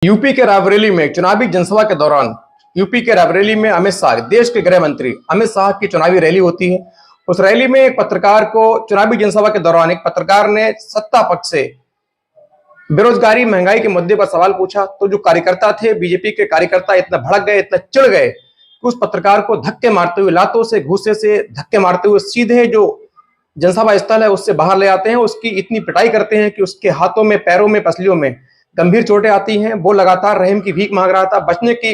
UP के रायबरेली में चुनावी जनसभा के दौरान यूपी के रायबरेली में अमित शाह, देश के गृह मंत्री अमित शाह की चुनावी रैली होती है। उस रैली में एक पत्रकार को चुनावी जनसभा के दौरान एक पत्रकार ने सत्ता पक्ष से बेरोजगारी, महंगाई के मुद्दे पर सवाल पूछा, तो जो कार्यकर्ता थे, बीजेपी के कार्यकर्ता इतना भड़क गए, इतना चिढ़ गए कि उस पत्रकार को धक्के मारते हुए, लातों से, घूसे से धक्के मारते हुए सीधे जो जनसभा स्थल है उससे बाहर ले आते हैं। उसकी इतनी पिटाई करते हैं कि उसके हाथों में, पैरों में, पसलियों में गंभीर चोटें आती हैं। वो लगातार रहम की भीख मांग रहा था, बचने की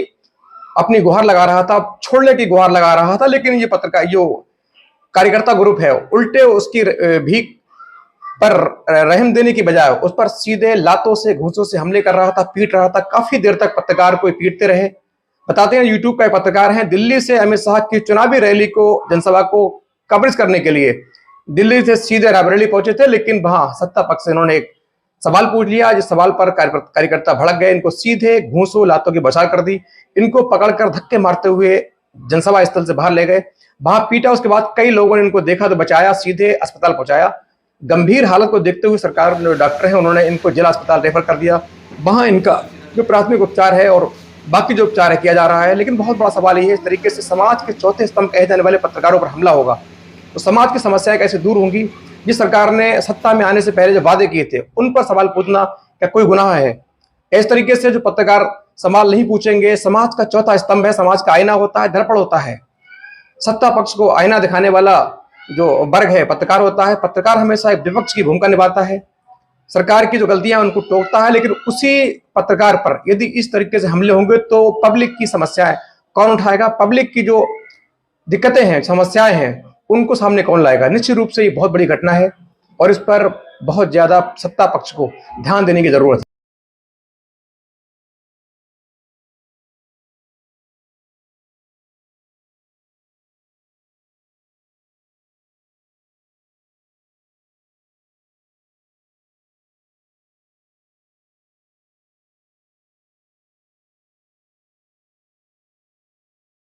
अपनी गुहार लगा रहा था, छोड़ने की गुहार लगा रहा था, लेकिन ये पत्रकार, जो कार्यकर्ता ग्रुप है, उल्टे उसकी भीख पर रहम देने की बजाय उस पर सीधे लातों से, घूंसों से हमले कर रहा था, पीट रहा था। काफी देर तक पत्रकार को पीटते रहे। बताते हैं, यूट्यूब का एक पत्रकार है, दिल्ली से अमित शाह की चुनावी रैली को, जनसभा को कवरेज करने के लिए दिल्ली से सीधे रायबरेली पहुंचे थे, लेकिन वहां सत्ता पक्ष से इन्होंने एक सवाल पूछ लिया। जिस सवाल पर कार्यकर्ता भड़क गए, इनको सीधे घूंसों, लातों की बौछार कर दी। इनको पकड़कर धक्के मारते हुए जनसभा स्थल से बाहर ले गए, वहां पीटा। उसके बाद कई लोगों ने इनको देखा तो बचाया, सीधे अस्पताल पहुंचाया। गंभीर हालत को देखते हुए सरकार, जो डॉक्टर हैं, उन्होंने इनको जिला अस्पताल रेफर कर दिया। वहां इनका जो प्राथमिक उपचार है और बाकी जो उपचार है किया जा रहा है। लेकिन बहुत बड़ा सवाल ये है, इस तरीके से समाज के चौथे स्तंभ कहे जाने वाले पत्रकारों पर हमला होगा तो समाज की समस्याएं कैसे दूर होंगी। जिस सरकार ने सत्ता में आने से पहले जो वादे किए थे, उन पर सवाल पूछना क्या कोई गुनाह है? इस तरीके से जो पत्रकार सवाल नहीं पूछेंगे, समाज का चौथा स्तंभ है, समाज का आईना होता है, दर्पण होता है। सत्ता पक्ष को आईना दिखाने वाला जो वर्ग है, पत्रकार होता है। पत्रकार हमेशा एक विपक्ष की भूमिका निभाता है, सरकार की जो गलतियां उनको टोकता है, लेकिन उसी पत्रकार पर यदि इस तरीके से हमले होंगे तो पब्लिक की समस्याएं कौन उठाएगा? पब्लिक की जो दिक्कतें हैं, समस्याएं हैं, उनको सामने कौन लाएगा? निश्चित रूप से ये बहुत बड़ी घटना है और इस पर बहुत ज्यादा सत्ता पक्ष को ध्यान देने की जरूरत है।